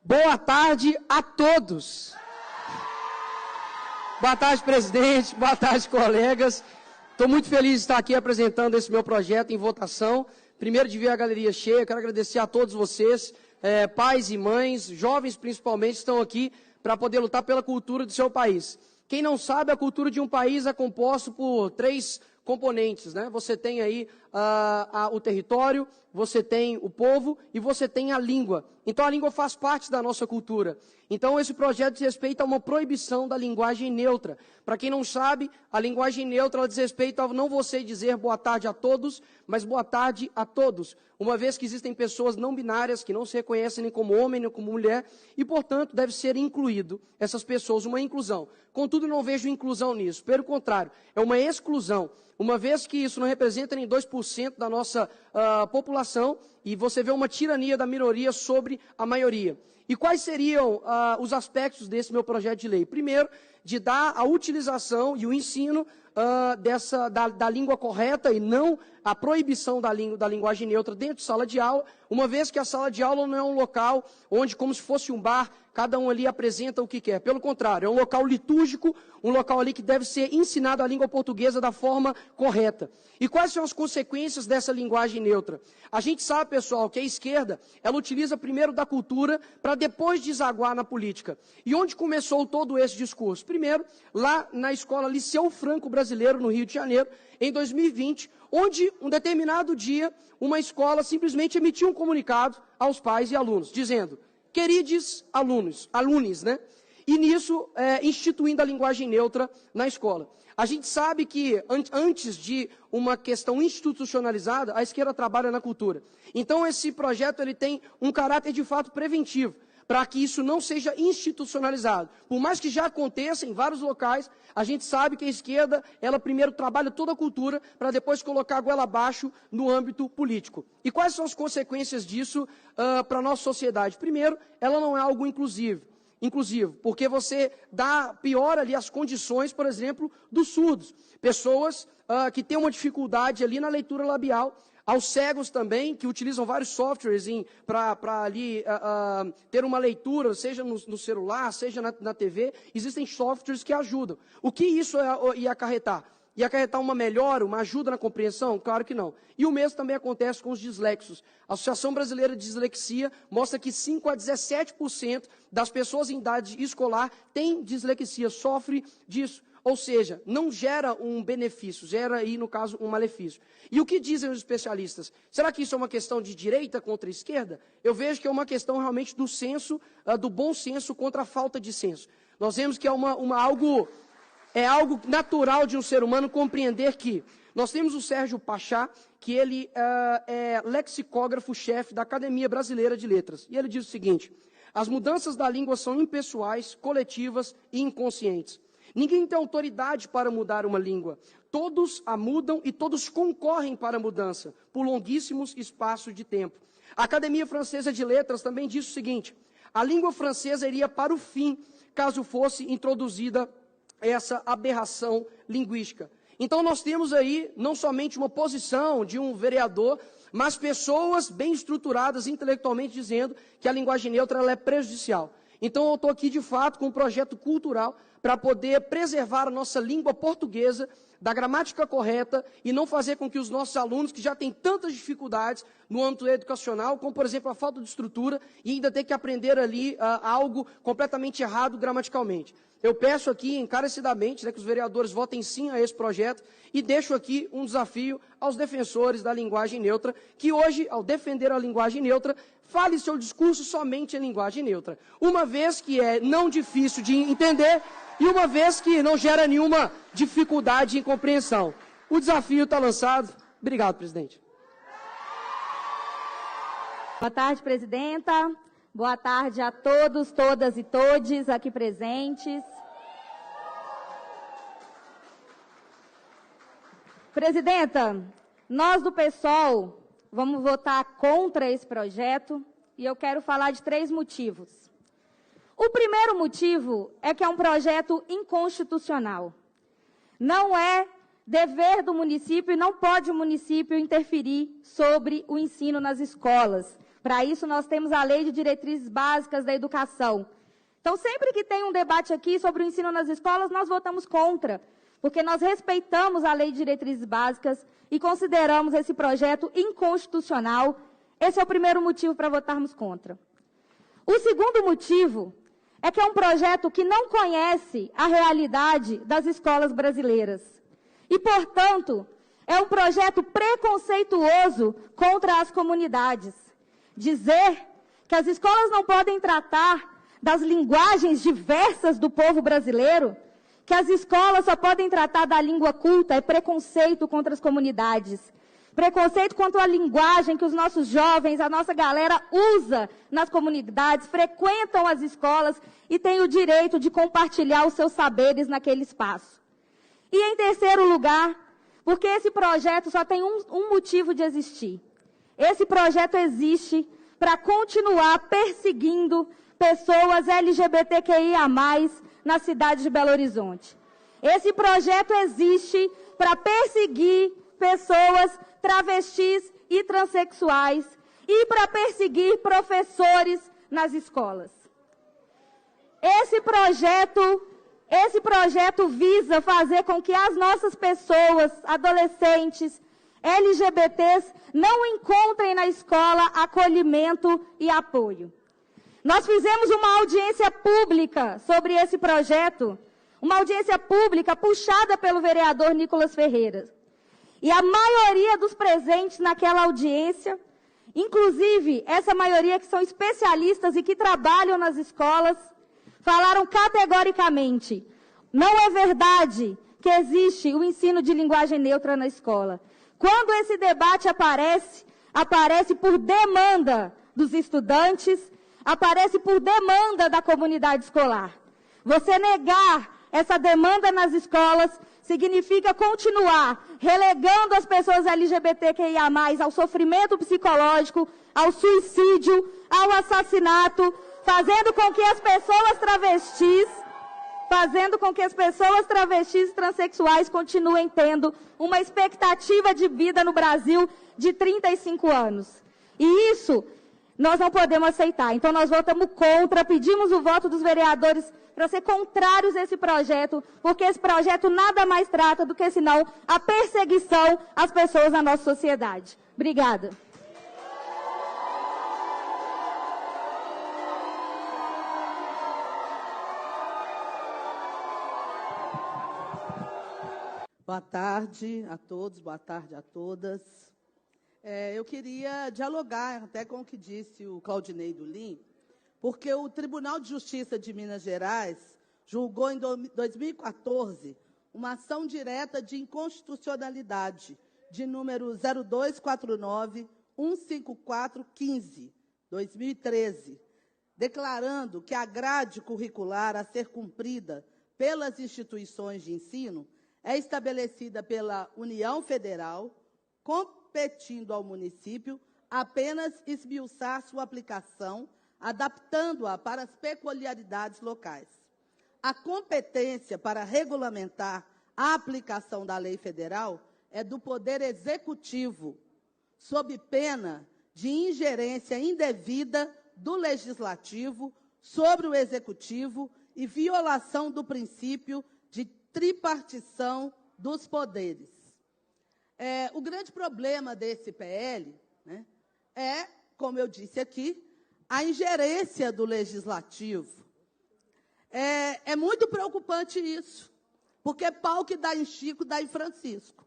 Boa tarde a todos. Boa tarde, presidente. Boa tarde, colegas. Estou muito feliz de estar aqui apresentando esse meu projeto em votação. Primeiro de ver a galeria cheia, quero agradecer a todos vocês, pais e mães, jovens principalmente, estão aqui para poder lutar pela cultura do seu país. Quem não sabe, a cultura de um país é composta por 3 componentes, né? Você tem aí o território, você tem o povo e você tem a língua. Então a língua faz parte da nossa cultura. Então esse projeto diz respeito a uma proibição da linguagem neutra. Para quem não sabe, a linguagem neutra ela diz respeito a não você dizer boa tarde a todos, mas boa tarde a todos. Uma vez que existem pessoas não binárias que não se reconhecem nem como homem nem como mulher e, portanto, deve ser incluído essas pessoas, uma inclusão. Contudo, não vejo inclusão nisso. Pelo contrário, é uma exclusão. Uma vez que isso não representa nem 2% da nossa população e você vê uma tirania da minoria sobre a maioria. E quais seriam os aspectos desse meu projeto de lei? Primeiro, de dar a utilização e o ensino da língua correta e não a proibição da linguagem neutra dentro de sala de aula, uma vez que a sala de aula não é um local onde, como se fosse um bar, cada um ali apresenta o que quer. Pelo contrário, é um local litúrgico, um local ali que deve ser ensinado a língua portuguesa da forma correta. E quais são as consequências dessa linguagem neutra? A gente sabe, pessoal, que a esquerda, ela utiliza primeiro da cultura para depois desaguar na política. E onde começou todo esse discurso? Primeiro, lá na escola Liceu Franco Brasileiro, no Rio de Janeiro, em 2020, onde, um determinado dia, uma escola simplesmente emitiu um comunicado aos pais e alunos, dizendo: queridos alunos, né? E nisso, instituindo a linguagem neutra na escola. A gente sabe que, antes de uma questão institucionalizada, a esquerda trabalha na cultura. Então, esse projeto ele tem um caráter, de fato, preventivo, para que isso não seja institucionalizado. Por mais que já aconteça em vários locais, a gente sabe que a esquerda, ela primeiro trabalha toda a cultura, para depois colocar a goela abaixo no âmbito político. E quais são as consequências disso para a nossa sociedade? Primeiro, ela não é algo inclusivo, porque você piora ali as condições, por exemplo, dos surdos. Pessoas que têm uma dificuldade ali na leitura labial, aos cegos também, que utilizam vários softwares para ali ter uma leitura, seja no celular, seja na TV, existem softwares que ajudam. O que isso ia acarretar? Ia acarretar uma melhora, uma ajuda na compreensão? Claro que não. E o mesmo também acontece com os dislexos. A Associação Brasileira de Dislexia mostra que 5 a 17% das pessoas em idade escolar têm dislexia, sofre disso. Ou seja, não gera um benefício, gera aí, no caso, um malefício. E o que dizem os especialistas? Será que isso é uma questão de direita contra a esquerda? Eu vejo que é uma questão realmente do senso, do bom senso contra a falta de senso. Nós vemos que é algo natural de um ser humano compreender que nós temos o Sérgio Pachá, que ele é lexicógrafo-chefe da Academia Brasileira de Letras. E ele diz o seguinte: as mudanças da língua são impessoais, coletivas e inconscientes. Ninguém tem autoridade para mudar uma língua. Todos a mudam e todos concorrem para a mudança, por longuíssimos espaços de tempo. A Academia Francesa de Letras também diz o seguinte: a língua francesa iria para o fim, caso fosse introduzida essa aberração linguística. Então nós temos aí não somente uma posição de um vereador, mas pessoas bem estruturadas intelectualmente dizendo que a linguagem neutra ela é prejudicial. Então eu estou aqui de fato com um projeto cultural para poder preservar a nossa língua portuguesa, da gramática correta e não fazer com que os nossos alunos, que já têm tantas dificuldades no âmbito educacional, como por exemplo a falta de estrutura, e ainda ter que aprender ali algo completamente errado gramaticalmente. Eu peço aqui encarecidamente que os vereadores votem sim a esse projeto e deixo aqui um desafio aos defensores da linguagem neutra, que hoje, ao defender a linguagem neutra, fale seu discurso somente em linguagem neutra. Uma vez que é não difícil de entender e uma vez que não gera nenhuma dificuldade em compreensão. O desafio está lançado. Obrigado, presidente. Boa tarde, presidenta. Boa tarde a todos, todas e todes aqui presentes. Presidenta, nós do PSOL vamos votar contra esse projeto e eu quero falar de 3 motivos. O primeiro motivo é que é um projeto inconstitucional. Não é dever do município e não pode o município interferir sobre o ensino nas escolas. Para isso, nós temos a Lei de Diretrizes Básicas da Educação. Então, sempre que tem um debate aqui sobre o ensino nas escolas, nós votamos contra, porque nós respeitamos a Lei de Diretrizes Básicas e consideramos esse projeto inconstitucional. Esse é o primeiro motivo para votarmos contra. O segundo motivo é que é um projeto que não conhece a realidade das escolas brasileiras. E, portanto, é um projeto preconceituoso contra as comunidades. Dizer que as escolas não podem tratar das linguagens diversas do povo brasileiro, que as escolas só podem tratar da língua culta, é preconceito contra as comunidades. Preconceito contra a linguagem que os nossos jovens, a nossa galera usa nas comunidades, frequentam as escolas e têm o direito de compartilhar os seus saberes naquele espaço. E em terceiro lugar, porque esse projeto só tem um motivo de existir. Esse projeto existe para continuar perseguindo pessoas LGBTQIA+, na cidade de Belo Horizonte. Esse projeto existe para perseguir pessoas travestis e transexuais e para perseguir professores nas escolas. Esse projeto visa fazer com que as nossas pessoas, adolescentes, LGBTs, não encontrem na escola acolhimento e apoio. Nós fizemos uma audiência pública sobre esse projeto, uma audiência pública puxada pelo vereador Nicolas Ferreira. E a maioria dos presentes naquela audiência, inclusive essa maioria que são especialistas e que trabalham nas escolas, falaram categoricamente: não é verdade que existe o ensino de linguagem neutra na escola. Quando esse debate aparece por demanda dos estudantes, aparece por demanda da comunidade escolar. Você negar essa demanda nas escolas significa continuar relegando as pessoas LGBTQIA+, ao sofrimento psicológico, ao suicídio, ao assassinato, fazendo com que as pessoas travestis e transexuais continuem tendo uma expectativa de vida no Brasil de 35 anos. E isso nós não podemos aceitar. Então, nós votamos contra, pedimos o voto dos vereadores para ser contrários a esse projeto, porque esse projeto nada mais trata do que, senão, a perseguição às pessoas na nossa sociedade. Obrigada. Boa tarde a todos, boa tarde a todas. Eu queria dialogar até com o que disse o Claudinei Dulim, porque o Tribunal de Justiça de Minas Gerais julgou em 2014 uma ação direta de inconstitucionalidade de número 0249-15415/2013, declarando que a grade curricular a ser cumprida pelas instituições de ensino é estabelecida pela União Federal, competindo ao município apenas esmiuçar sua aplicação, adaptando-a para as peculiaridades locais. A competência para regulamentar a aplicação da lei federal é do Poder Executivo, sob pena de ingerência indevida do Legislativo sobre o Executivo e violação do princípio de tripartição dos poderes. O grande problema desse PL, né, é, como eu disse aqui, a ingerência do Legislativo. É muito preocupante isso, porque pau que dá em Chico, dá em Francisco.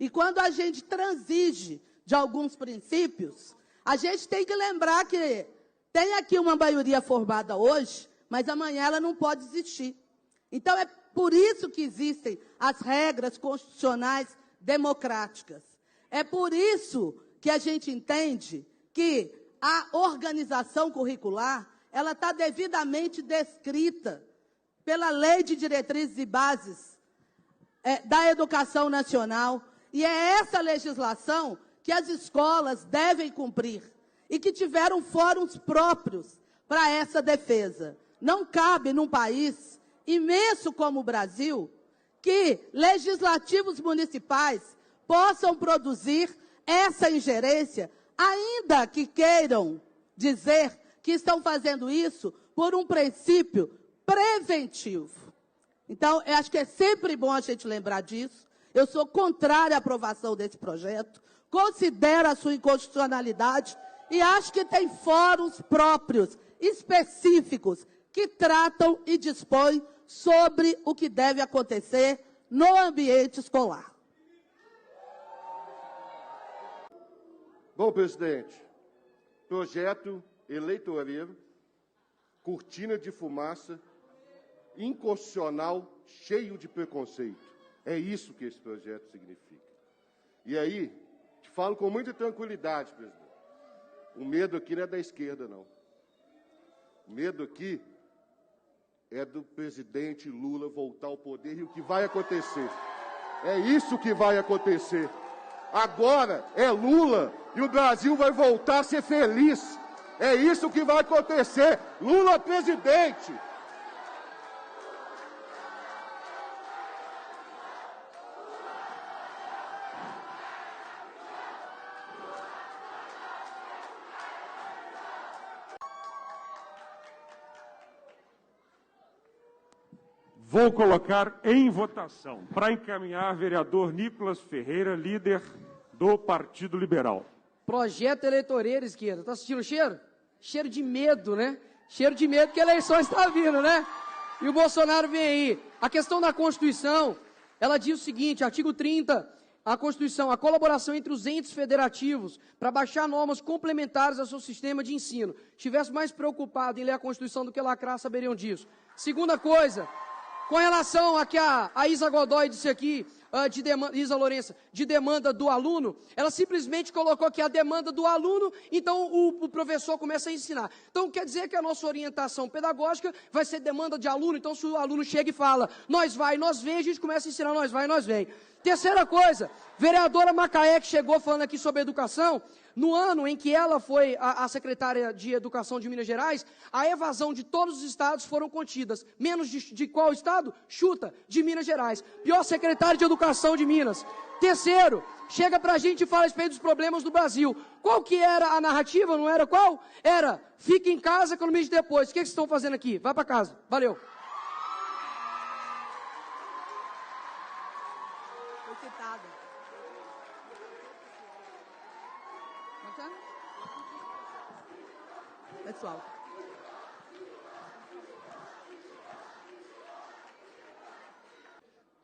E quando a gente transige de alguns princípios, a gente tem que lembrar que tem aqui uma maioria formada hoje, mas amanhã ela não pode existir. Então, é por isso que existem as regras constitucionais democráticas. É por isso que a gente entende que a organização curricular ela está devidamente descrita pela Lei de Diretrizes e Bases da Educação Nacional. E é essa legislação que as escolas devem cumprir e que tiveram fóruns próprios para essa defesa. Não cabe num país imenso como o Brasil que legislativos municipais possam produzir essa ingerência, ainda que queiram dizer que estão fazendo isso por um princípio preventivo. Então, eu acho que é sempre bom a gente lembrar disso. Eu sou contrária à aprovação desse projeto, considero a sua inconstitucionalidade e acho que tem fóruns próprios, específicos, que tratam e dispõem sobre o que deve acontecer no ambiente escolar. Bom, presidente, projeto eleitoreiro, cortina de fumaça, inconstitucional, cheio de preconceito. É isso que esse projeto significa. E aí, te falo com muita tranquilidade, presidente. O medo aqui não é da esquerda, não. O medo aqui é do presidente Lula voltar ao poder e o que vai acontecer. É isso que vai acontecer. Agora é Lula e o Brasil vai voltar a ser feliz. É isso que vai acontecer. Lula presidente. Vou colocar em votação para encaminhar vereador Nicolas Ferreira, líder do Partido Liberal. Projeto eleitoreiro, esquerda. Está assistindo o cheiro? Cheiro de medo, né? Cheiro de medo que a eleição está vindo, né? E o Bolsonaro vem aí. A questão da Constituição, ela diz o seguinte, artigo 30, a Constituição, a colaboração entre os entes federativos para baixar normas complementares ao seu sistema de ensino. Estivesse mais preocupado em ler a Constituição do que lacrar, saberiam disso. Segunda coisa, com relação a que a Isa Godoy disse aqui, Isa Lourença, de demanda do aluno, ela simplesmente colocou aqui a demanda do aluno, então o professor começa a ensinar. Então quer dizer que a nossa orientação pedagógica vai ser demanda de aluno, então se o aluno chega e fala, nós vai, nós vem, a gente começa a ensinar, nós vai, nós vem. Terceira coisa, vereadora Macaé, que chegou falando aqui sobre educação, no ano em que ela foi a secretária de Educação de Minas Gerais, a evasão de todos os estados foram contidas. Menos de qual estado? Chuta, de Minas Gerais. Pior secretário de Educação de Minas. Terceiro, chega pra gente e fala a respeito dos problemas do Brasil. Qual que era a narrativa? Não era qual? Era, fica em casa, economize depois. O que vocês estão fazendo aqui? Vai pra casa. Valeu. Pessoal.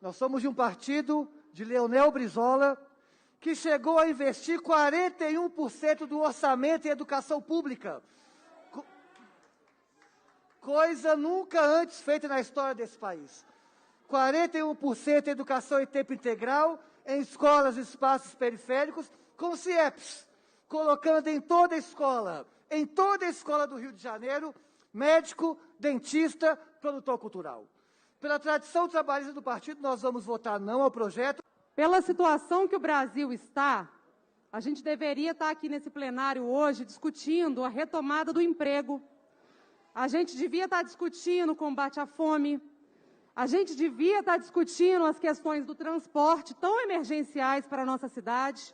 Nós somos de um partido de Leonel Brizola que chegou a investir 41% do orçamento em educação pública. Coisa nunca antes feita na história desse país. 41% em educação em tempo integral, em escolas e espaços periféricos, com CIEPs, colocando em toda a escola do Rio de Janeiro, médico, dentista, produtor cultural. Pela tradição trabalhista do partido, nós vamos votar não ao projeto. Pela situação que o Brasil está, a gente deveria estar aqui nesse plenário hoje discutindo a retomada do emprego. A gente devia estar discutindo o combate à fome. A gente devia estar discutindo as questões do transporte, tão emergenciais para a nossa cidade.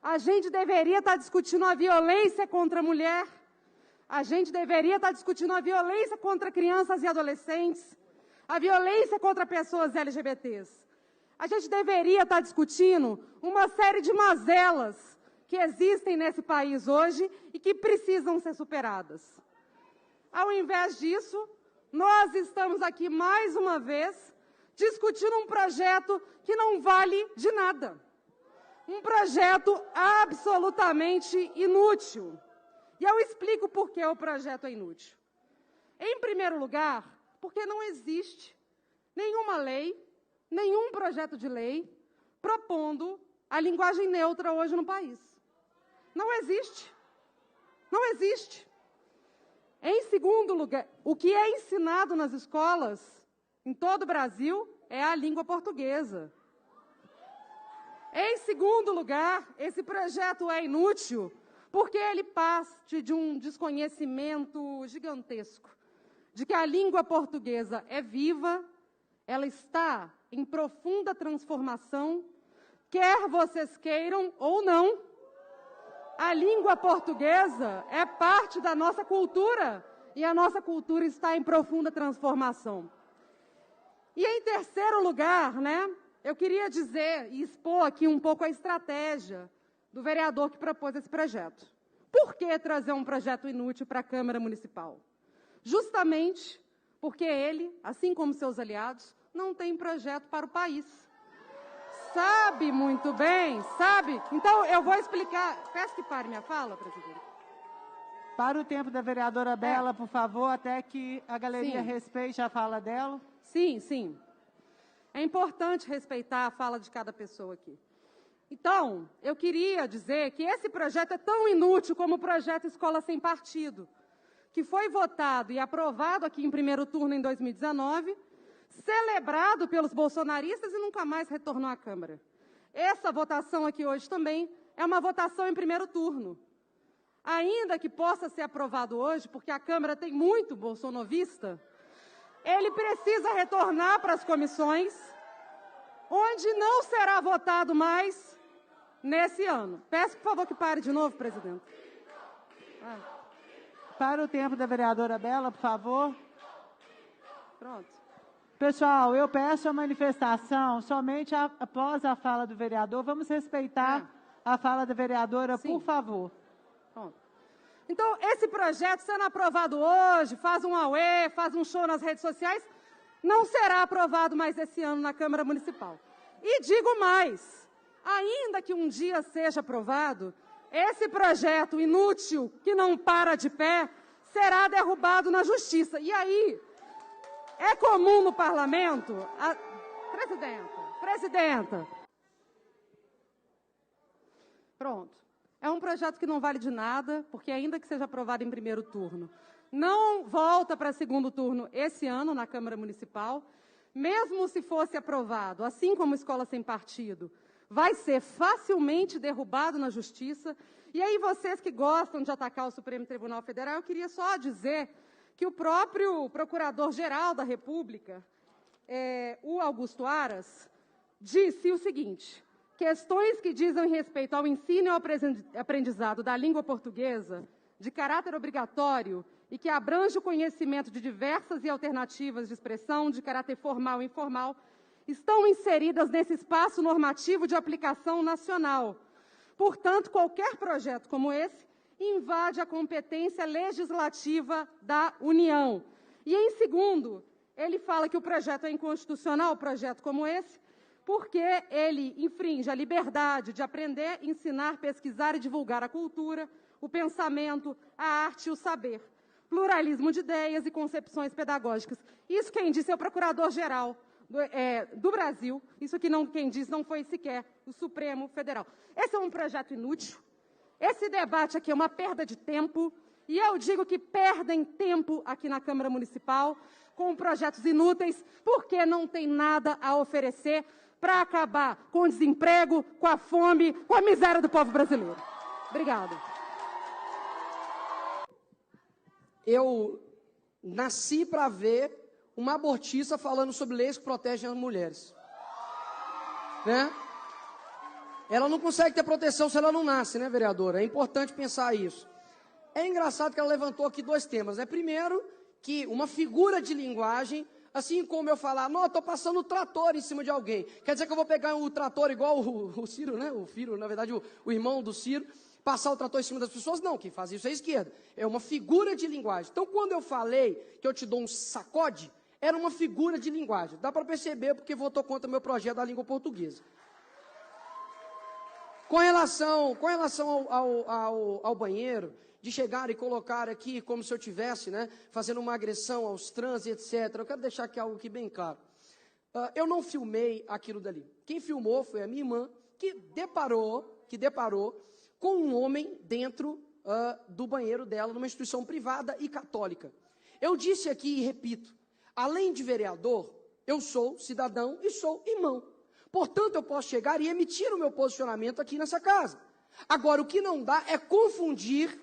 A gente deveria estar discutindo a violência contra a mulher. A gente deveria estar discutindo a violência contra crianças e adolescentes. A violência contra pessoas LGBTs. A gente deveria estar discutindo uma série de mazelas que existem nesse país hoje e que precisam ser superadas. Ao invés disso, nós estamos aqui mais uma vez discutindo um projeto que não vale de nada. Um projeto absolutamente inútil. E eu explico por que o projeto é inútil. Em primeiro lugar, porque não existe nenhuma lei, nenhum projeto de lei propondo a linguagem neutra hoje no país. Não existe. Não existe. Em segundo lugar, o que é ensinado nas escolas em todo o Brasil é a língua portuguesa. Em segundo lugar, esse projeto é inútil porque ele parte de um desconhecimento gigantesco de que a língua portuguesa é viva, ela está em profunda transformação, quer vocês queiram ou não. A língua portuguesa é parte da nossa cultura e a nossa cultura está em profunda transformação. E em terceiro lugar, né, eu queria dizer e expor aqui um pouco a estratégia do vereador que propôs esse projeto. Por que trazer um projeto inútil para a Câmara Municipal? Justamente porque ele, assim como seus aliados, não tem projeto para o país. Sabe muito bem, sabe? Então, eu vou explicar. Peço que pare minha fala, presidente. Para o tempo da vereadora Bela, por favor, até que a galeria respeite a fala dela. Sim, sim. É importante respeitar a fala de cada pessoa aqui. Então, eu queria dizer que esse projeto é tão inútil como o projeto Escola Sem Partido, que foi votado e aprovado aqui em primeiro turno em 2019, celebrado pelos bolsonaristas e nunca mais retornou à Câmara. Essa votação aqui hoje também é uma votação em primeiro turno. Ainda que possa ser aprovado hoje, porque a Câmara tem muito bolsonovista, ele precisa retornar para as comissões, onde não será votado mais nesse ano. Peço, por favor, que pare de novo, presidente. Para o tempo da vereadora Bela, por favor. Pronto. Pessoal, eu peço a manifestação somente após a fala do vereador. Vamos respeitar a fala da vereadora, por favor. Pronto. Então, esse projeto sendo aprovado hoje, faz um auê, faz um show nas redes sociais, não será aprovado mais esse ano na Câmara Municipal. E digo mais, ainda que um dia seja aprovado, esse projeto inútil, que não para de pé, será derrubado na Justiça. E aí, é comum no parlamento... Presidenta. Pronto. É um projeto que não vale de nada, porque ainda que seja aprovado em primeiro turno, não volta para segundo turno esse ano na Câmara Municipal. Mesmo se fosse aprovado, assim como Escola Sem Partido, vai ser facilmente derrubado na Justiça. E aí vocês que gostam de atacar o Supremo Tribunal Federal, eu queria só dizer que o próprio Procurador-Geral da República, o Augusto Aras, disse o seguinte: questões que dizem respeito ao ensino e ao aprendizado da língua portuguesa, de caráter obrigatório e que abrange o conhecimento de diversas e alternativas de expressão de caráter formal e informal, estão inseridas nesse espaço normativo de aplicação nacional. Portanto, qualquer projeto como esse invade a competência legislativa da União. E, em segundo, ele fala que o projeto é inconstitucional, projeto como esse, porque ele infringe a liberdade de aprender, ensinar, pesquisar e divulgar a cultura, o pensamento, a arte e o saber, pluralismo de ideias e concepções pedagógicas. Isso quem disse é o Procurador-Geral do Brasil. Isso aqui quem disse não foi sequer o Supremo Federal. Esse é um projeto inútil. Esse debate aqui é uma perda de tempo, e eu digo que perdem tempo aqui na Câmara Municipal com projetos inúteis, porque não tem nada a oferecer para acabar com o desemprego, com a fome, com a miséria do povo brasileiro. Obrigada. Eu nasci para ver uma abortista falando sobre leis que protegem as mulheres. Né? Ela não consegue ter proteção se ela não nasce, né, vereadora? É importante pensar isso. É engraçado que ela levantou aqui dois temas, né? Primeiro, que uma figura de linguagem, assim como eu falar, não, eu estou passando o trator em cima de alguém. Quer dizer que eu vou pegar o trator igual o Ciro, né? O Ciro, na verdade, o irmão do Ciro, passar o trator em cima das pessoas? Não, quem faz isso é a esquerda. É uma figura de linguagem. Então, quando eu falei que eu te dou um sacode, era uma figura de linguagem. Dá para perceber porque votou contra o meu projeto da língua portuguesa. Com relação ao banheiro, de chegar e colocar aqui como se eu tivesse, né, fazendo uma agressão aos trans e etc. Eu quero deixar aqui algo aqui bem claro. Eu não filmei aquilo dali. Quem filmou foi a minha irmã, que deparou com um homem dentro do banheiro dela, numa instituição privada e católica. Eu disse aqui e repito, além de vereador, eu sou cidadão e sou irmão. Portanto, eu posso chegar e emitir o meu posicionamento aqui nessa casa. Agora, o que não dá é confundir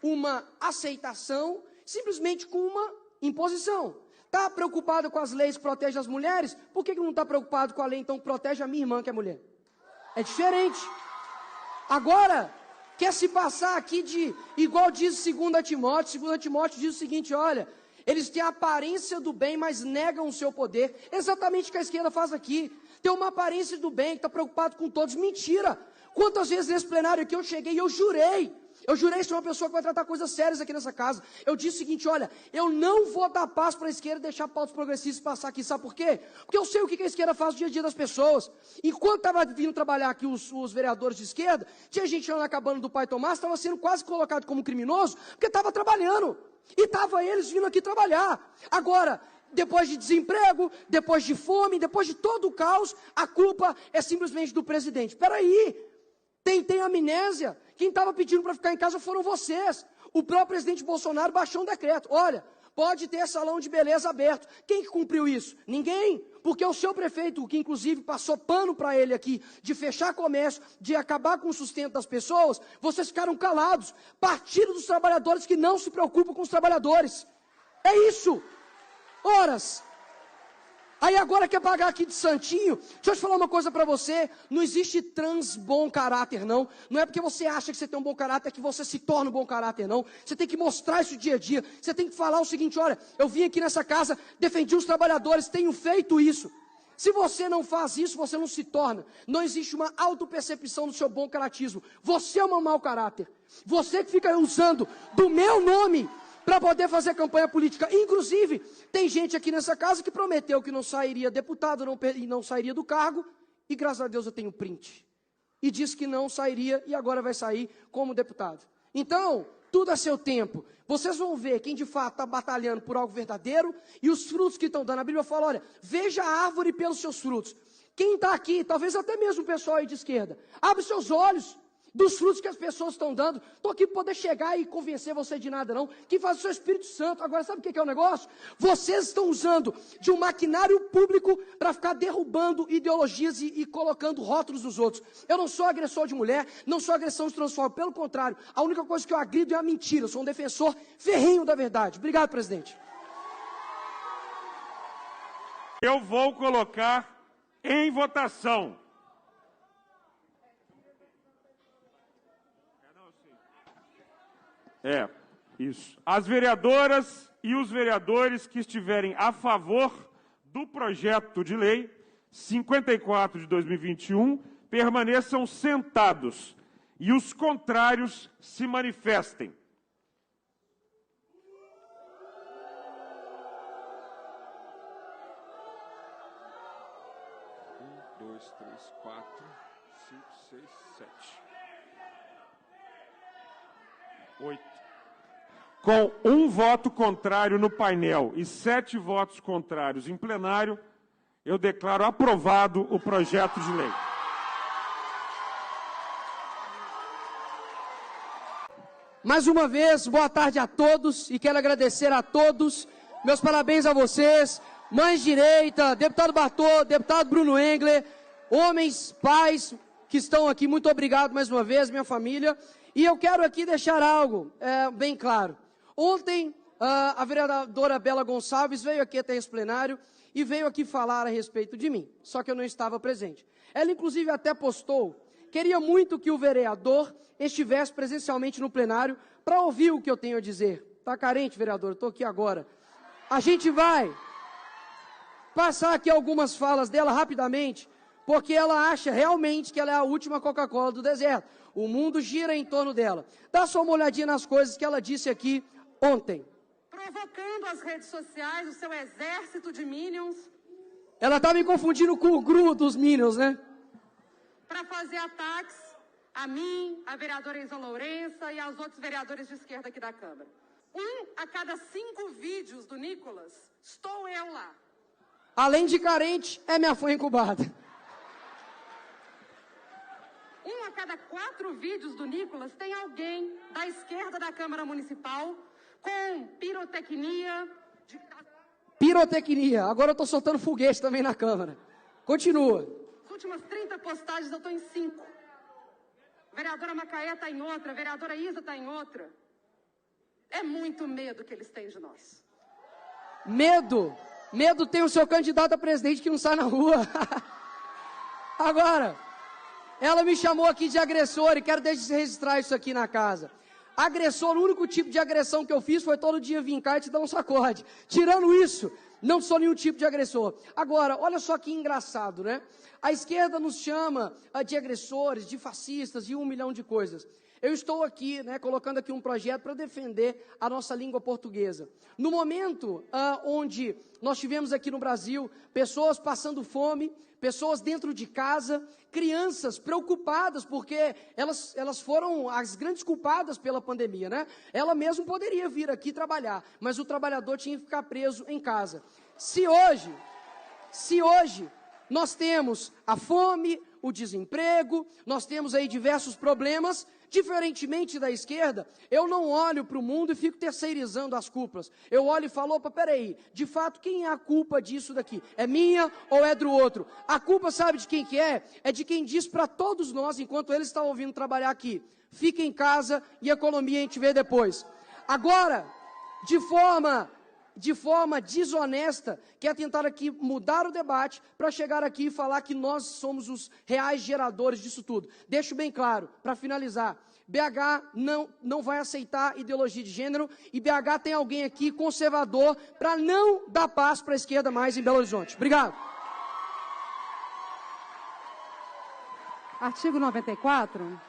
uma aceitação simplesmente com uma imposição. Está preocupado com as leis que protegem as mulheres? Por que não está preocupado com a lei, então, que protege a minha irmã, que é mulher? É diferente. Agora, quer se passar aqui de, igual diz 2 Timóteo, 2 Timóteo diz o seguinte, olha, eles têm a aparência do bem, mas negam o seu poder. Exatamente o que a esquerda faz aqui. Tem uma aparência do bem, está preocupado com todos. Mentira! Quantas vezes nesse plenário aqui eu cheguei e eu jurei ser uma pessoa que vai tratar coisas sérias aqui nessa casa. Eu disse o seguinte, olha, eu não vou dar paz para a esquerda e deixar pautas progressistas passar aqui. Sabe por quê? Porque eu sei o que a esquerda faz no dia a dia das pessoas. Enquanto estava vindo trabalhar aqui os vereadores de esquerda, tinha gente lá na cabana do pai Tomás, estava sendo quase colocado como criminoso, porque estava trabalhando. E estava eles vindo aqui trabalhar. Agora, depois de desemprego, depois de fome, depois de todo o caos, a culpa é simplesmente do presidente. Espera aí, tem amnésia. Quem estava pedindo para ficar em casa foram vocês. O próprio presidente Bolsonaro baixou um decreto. Olha, pode ter salão de beleza aberto. Quem que cumpriu isso? Ninguém. Porque o seu prefeito, que inclusive passou pano para ele aqui, de fechar comércio, de acabar com o sustento das pessoas, vocês ficaram calados. Partido dos trabalhadores que não se preocupam com os trabalhadores. É isso. Horas. Aí agora quer pagar aqui de santinho. Deixa eu te falar uma coisa para você. Não existe trans bom caráter, não. Não é porque você acha que você tem um bom caráter que você se torna um bom caráter, não. Você tem que mostrar isso dia a dia. Você tem que falar o seguinte, olha, eu vim aqui nessa casa, defendi os trabalhadores, tenho feito isso. Se você não faz isso, você não se torna. Não existe uma autopercepção do seu bom caratismo. Você é um mau caráter. Você que fica usando do meu nome para poder fazer campanha política. Inclusive, tem gente aqui nessa casa que prometeu que não sairia deputado e não sairia do cargo, e graças a Deus eu tenho print. E disse que não sairia e agora vai sair como deputado. Então, tudo a seu tempo. Vocês vão ver quem de fato está batalhando por algo verdadeiro e os frutos que estão dando. A Bíblia fala, olha, veja a árvore pelos seus frutos. Quem está aqui, talvez até mesmo o pessoal aí de esquerda, abre seus olhos dos frutos que as pessoas estão dando. Estou aqui para poder chegar e convencer você de nada não. Quem faz o seu Espírito Santo. Agora sabe o que é o negócio? Vocês estão usando de um maquinário público para ficar derrubando ideologias e colocando rótulos dos outros. Eu não sou agressor de mulher, não sou agressão de transfóbico. Pelo contrário, a única coisa que eu agrido é a mentira. Eu sou um defensor ferrenho da verdade. Obrigado, presidente. Eu vou colocar em votação. Isso. As vereadoras e os vereadores que estiverem a favor do projeto de lei 54 de 2021 permaneçam sentados e os contrários se manifestem. Um, dois, três, quatro, 5, 6, 7. 8. Com um voto contrário no painel e 7 votos contrários em plenário, eu declaro aprovado o projeto de lei. Mais uma vez, boa tarde a todos e quero agradecer a todos. Meus parabéns a vocês, mães direita, deputado Bartô, deputado Bruno Engler, homens, pais que estão aqui, muito obrigado mais uma vez, minha família. E eu quero aqui deixar algo bem claro. Ontem, a vereadora Bela Gonçalves veio aqui até esse plenário e veio aqui falar a respeito de mim, só que eu não estava presente. Ela, inclusive, até postou, queria muito que o vereador estivesse presencialmente no plenário para ouvir o que eu tenho a dizer. Está carente, vereador? Estou aqui agora. A gente vai passar aqui algumas falas dela rapidamente, porque ela acha realmente que ela é a última Coca-Cola do deserto. O mundo gira em torno dela. Dá só uma olhadinha nas coisas que ela disse aqui ontem. Provocando as redes sociais, o seu exército de Minions. Ela está me confundindo com o Gru dos Minions, né? Para fazer ataques a mim, a vereadora Isa Lourença e aos outros vereadores de esquerda aqui da Câmara. 1 a cada 5 vídeos do Nicolas, estou eu lá. Além de carente, é minha fã incubada. 1 a cada 4 vídeos do Nicolas tem alguém da esquerda da Câmara Municipal com pirotecnia. Pirotecnia. Agora eu estou soltando foguete também na Câmara. Continua. As últimas 30 postagens eu estou em 5. Vereadora Macaé está em outra, vereadora Isa está em outra. É muito medo que eles têm de nós. Medo? Medo tem o seu candidato a presidente que não sai na rua. Agora, Ela me chamou aqui de agressor e quero registrar isso aqui na casa. Agressor, o único tipo de agressão que eu fiz foi todo dia vir cá e te dar um sacode. Tirando isso, não sou nenhum tipo de agressor. Agora, olha só que engraçado, né? A esquerda nos chama de agressores, de fascistas e 1 milhão de coisas. Eu estou aqui, né, colocando aqui um projeto para defender a nossa língua portuguesa. No momento onde nós tivemos aqui no Brasil pessoas passando fome, pessoas dentro de casa, crianças preocupadas, porque elas foram as grandes culpadas pela pandemia, né? Ela mesma poderia vir aqui trabalhar, mas o trabalhador tinha que ficar preso em casa. Se hoje nós temos a fome, o desemprego, nós temos aí diversos problemas, diferentemente da esquerda, eu não olho para o mundo e fico terceirizando as culpas. Eu olho e falo, opa, peraí, de fato, quem é a culpa disso daqui? É minha ou é do outro? A culpa, sabe de quem que é? É de quem diz para todos nós, enquanto eles estão ouvindo trabalhar aqui, fica em casa e a economia a gente vê depois. Agora, de forma desonesta, quer tentar aqui mudar o debate para chegar aqui e falar que nós somos os reais geradores disso tudo. Deixo bem claro, para finalizar, BH não vai aceitar ideologia de gênero e BH tem alguém aqui conservador para não dar paz para a esquerda mais em Belo Horizonte. Obrigado. Artigo 94.